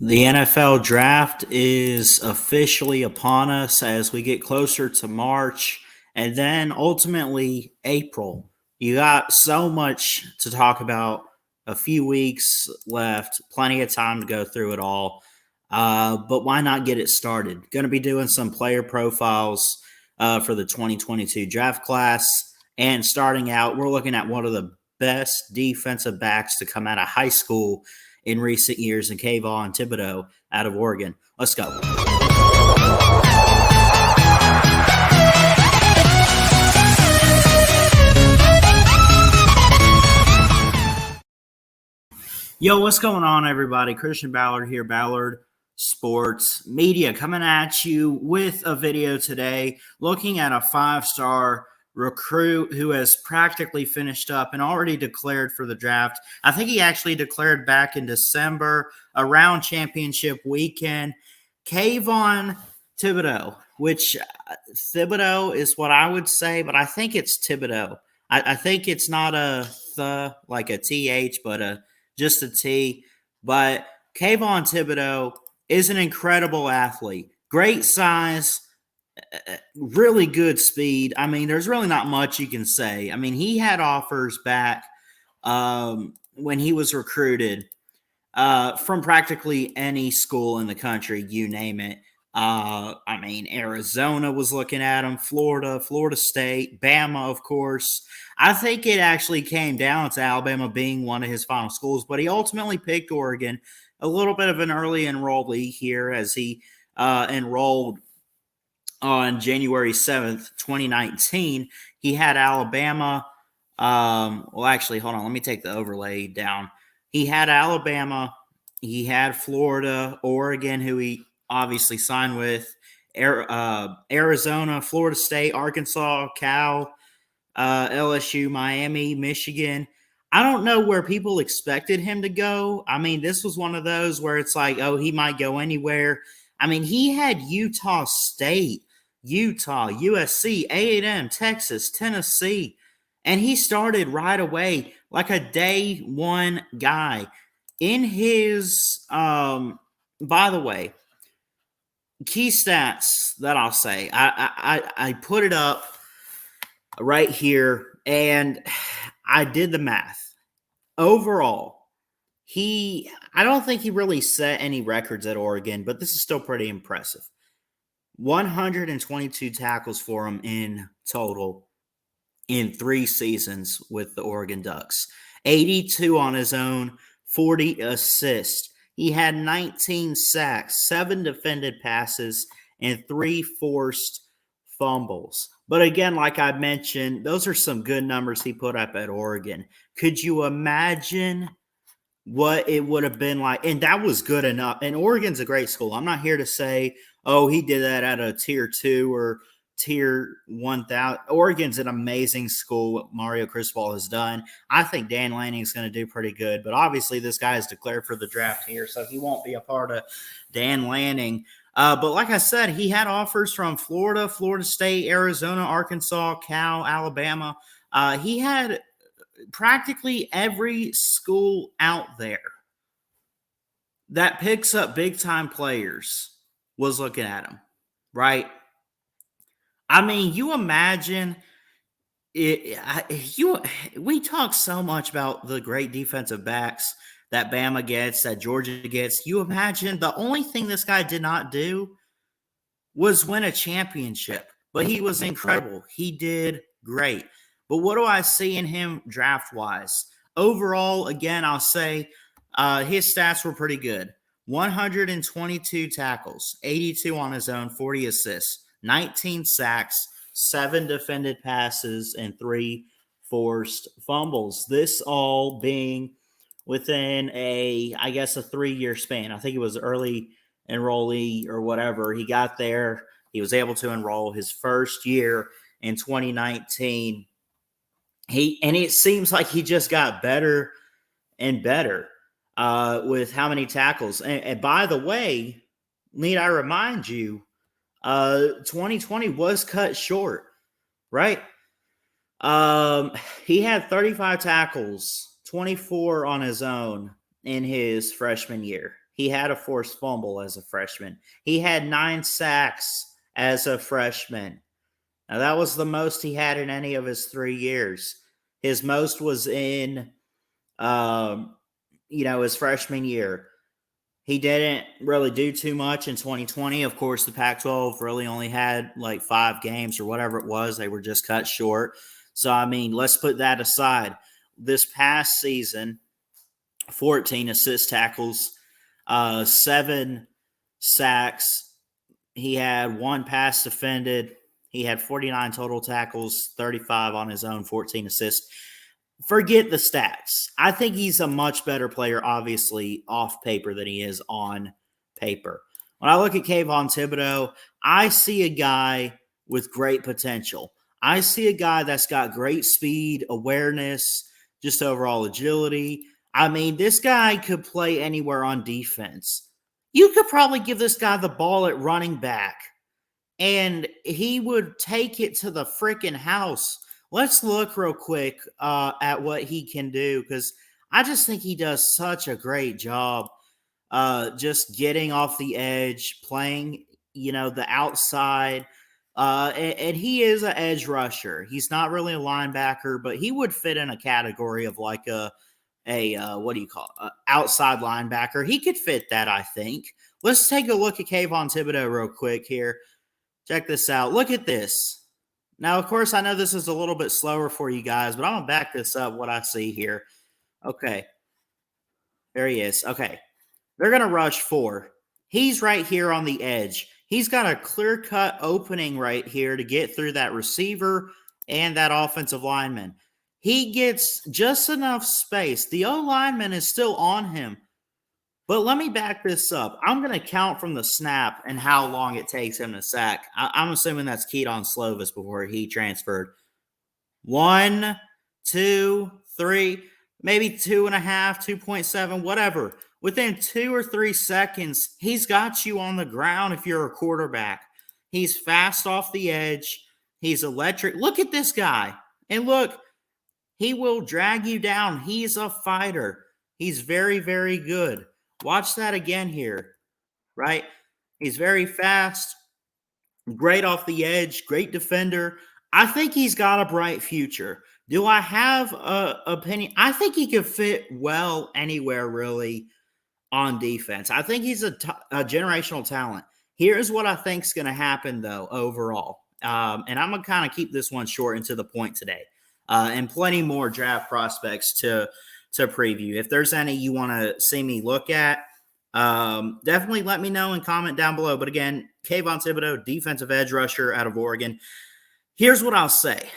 The NFL draft is officially upon us as we get closer to March and then ultimately April. You got so much to talk about, a few weeks left, plenty of time to go through it all. But why not get it started? Going to be doing some player profiles for the 2022 draft class. And starting out, we're looking at one of the best defensive backs to come out of high school in recent years in Kayvon Thibodeaux out of Oregon. Let's go. Yo, what's going on, everybody? Christian Ballard here, Ballard Sports Media, coming at you with a video today looking at a five-star recruit who has practically finished up and already declared for the draft. I think he actually declared back in December around championship weekend. Kayvon Thibodeaux, which Thibodeaux is what I would say, but I think it's Thibodeaux. I think it's not a th like a th, but just a T. But Kayvon Thibodeaux is an incredible athlete. Great size, really good speed. I mean, there's really not much you can say. I mean, he had offers back when he was recruited from practically any school in the country, you name it. I mean, Arizona was looking at him, Florida, Florida State, Bama, of course. I think it actually came down to Alabama being one of his final schools, but he ultimately picked Oregon. A little bit of an early enrollee here as he enrolled on January 7th, 2019. He had Alabama. Well, actually, hold on. Let me take the overlay down. He had Alabama. He had Florida, Oregon, who he obviously signed with, Arizona, Florida State, Arkansas, Cal, LSU, Miami, Michigan. I don't know where people expected him to go. I mean, this was one of those where it's like, oh, he might go anywhere. I mean, he had Utah State, Utah, USC, A&M, Texas, Tennessee, and he started right away like a day one guy. In his, by the way, key stats that I'll say, I put it up right here, and I did the math. Overall, I don't think he really set any records at Oregon, but this is still pretty impressive. 122 tackles for him in total in 3 seasons with the Oregon Ducks. 82 on his own, 40 assists. He had 19 sacks, 7 defended passes, and 3 forced fumbles. But again, like I mentioned, those are some good numbers he put up at Oregon. Could you imagine what it would have been like? And that was good enough. And Oregon's a great school. I'm not here to say, oh, he did that at a tier 2 or tier 1,000. Oregon's an amazing school, what Mario Cristobal has done. I think Dan Lanning's going to do pretty good. But obviously, this guy is declared for the draft here, so he won't be a part of Dan Lanning. But like I said, he had offers from Florida, Florida State, Arizona, Arkansas, Cal, Alabama. He had practically every school out there that picks up big-time players was looking at him, right? I mean, you imagine it. We talk so much about the great defensive backs that Bama gets, that Georgia gets. You imagine the only thing this guy did not do was win a championship, but he was incredible. He did great. But what do I see in him draft-wise? Overall, again, I'll say his stats were pretty good. 122 tackles, 82 on his own, 40 assists, 19 sacks, 7 defended passes, and 3 forced fumbles. This all being within a 3-year span. I think it was early enrollee or whatever. He got there. He was able to enroll his first year in 2019. And it seems like he just got better and better with how many tackles. And by the way, need I remind you, 2020 was cut short, right? He had 35 tackles, 24 on his own in his freshman year. He had a forced fumble as a freshman. He had 9 sacks as a freshman. Now, that was the most he had in any of his 3 years. His most was in, um, his freshman year. He didn't really do too much in 2020. Of course, the Pac 12 really only had like 5 games or whatever it was. They were just cut short. So, I mean, let's put that aside. This past season, 14 assist tackles, 7 sacks. He had 1 pass defended. He had 49 total tackles, 35 on his own, 14 assists. Forget the stats. I think he's a much better player, obviously, off paper than he is on paper. When I look at Kayvon Thibodeaux, I see a guy with great potential. I see a guy that's got great speed, awareness, just overall agility. I mean, this guy could play anywhere on defense. You could probably give this guy the ball at running back, and he would take it to the freaking house. Let's look real quick at what he can do, because I just think he does such a great job just getting off the edge, playing, the outside. And he is an edge rusher. He's not really a linebacker, but he would fit in a category of like a what do you call it? Outside linebacker. He could fit that, I think. Let's take a look at Kayvon Thibodeaux real quick here. Check this out. Look at this. Now, of course, I know this is a little bit slower for you guys, but I'm going to back this up, what I see here. Okay. There he is. Okay. They're going to rush 4. He's right here on the edge. He's got a clear-cut opening right here to get through that receiver and that offensive lineman. He gets just enough space. The O-lineman is still on him. But let me back this up. I'm going to count from the snap and how long it takes him to sack. I'm assuming that's Kedon Slovis before he transferred. 1, 2, 3, maybe 2.5, 2.7, whatever. Within 2 or 3 seconds, he's got you on the ground if you're a quarterback. He's fast off the edge. He's electric. Look at this guy. And look, he will drag you down. He's a fighter. He's very, very good. Watch that again here, right? He's very fast, great off the edge, great defender. I think he's got a bright future. Do I have an opinion? I think he could fit well anywhere, really, on defense. I think he's a generational talent. Here's what I think is going to happen, though, overall. And I'm going to kind of keep this one short and to the point today. And plenty more draft prospects to preview. If there's any you want to see me look at, definitely let me know and comment down below. But again, Kayvon Thibodeaux, defensive edge rusher out of Oregon. Here's what I'll say.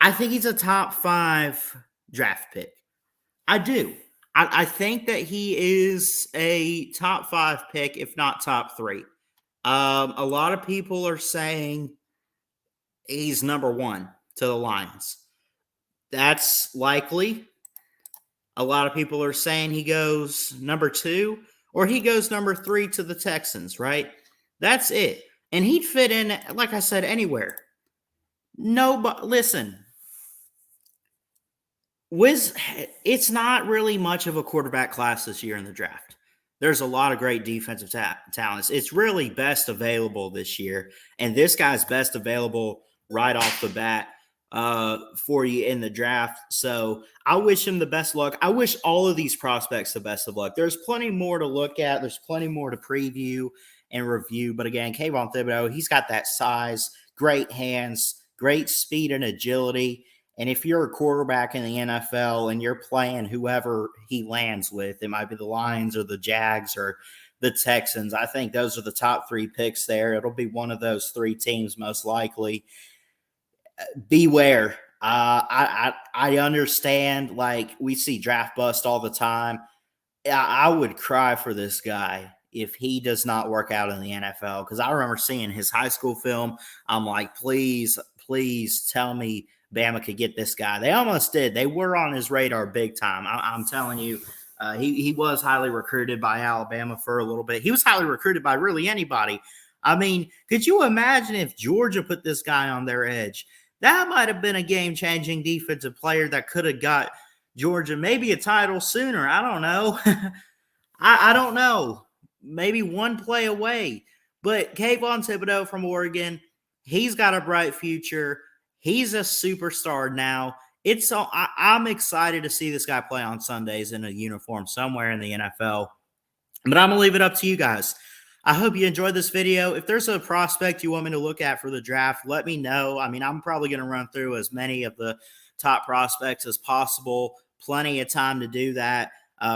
I think he's a top 5 draft pick. I do. I think that he is a top 5 pick, if not top 3. A lot of people are saying he's number 1 to the Lions. That's likely. A lot of people are saying he goes number 2 or he goes number 3 to the Texans, right? That's it. And he'd fit in, like I said, anywhere. No, but listen, it's not really much of a quarterback class this year in the draft. There's a lot of great defensive talents. It's really best available this year, and this guy's best available right off the bat for you in the draft. So I wish him the best luck. I wish all of these prospects the best of luck. There's plenty more to look at. There's plenty more to preview and review. But again, Kayvon Thibodeaux, he's got that size, great hands, great speed and agility. And if you're a quarterback in the NFL and you're playing whoever he lands with, it might be the Lions or the Jags or the Texans. I think those are the top 3 picks there. It'll be one of those 3 teams most likely. Beware. I understand, like, we see draft bust all the time. I would cry for this guy if he does not work out in the NFL, because I remember seeing his high school film. I'm like, please tell me Bama could get this guy. They almost did. They were on his radar big time. I'm telling you, he was highly recruited by Alabama for a little bit. He was highly recruited by really anybody. I mean, could you imagine if Georgia put this guy on their edge? That might have been a game-changing defensive player that could have got Georgia maybe a title sooner. I don't know. I don't know. maybe one play away. But Kayvon Thibodeaux from Oregon, he's got a bright future. He's a superstar now. I'm excited to see this guy play on Sundays in a uniform somewhere in the NFL. But I'm going to leave it up to you guys. I hope you enjoyed this video. If there's a prospect you want me to look at for the draft, let me know. I mean, I'm probably going to run through as many of the top prospects as possible. Plenty of time to do that.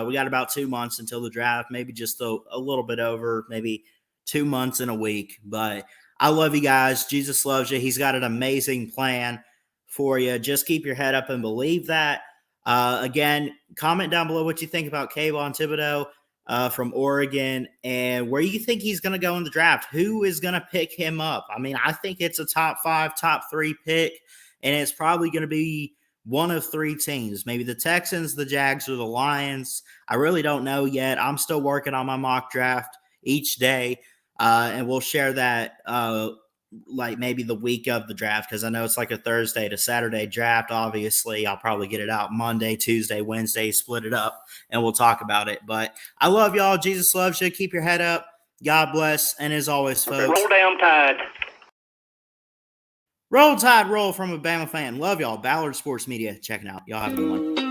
We got about 2 months until the draft, maybe just a little bit over, maybe 2 months and a week. But I love you guys. Jesus loves you. He's got an amazing plan for you. Just keep your head up and believe that. Again, comment down below what you think about Kayvon Thibodeaux from Oregon and where you think he's going to go in the draft. Who is going to pick him up? I mean, I think it's a top 5, top 3 pick, and it's probably going to be one of 3 teams, maybe the Texans, the Jags, or the Lions. I really don't know yet. I'm still working on my mock draft each day, and we'll share that like maybe the week of the draft, because I know it's like a Thursday to Saturday draft. Obviously, I'll probably get it out Monday, Tuesday, Wednesday, split it up, and we'll talk about it. But I love y'all. Jesus loves you. Keep your head up. God bless. And as always, folks, roll down Tide. Roll Tide, roll from a Bama fan. Love y'all. Ballard Sports Media checking out. Y'all have a good one.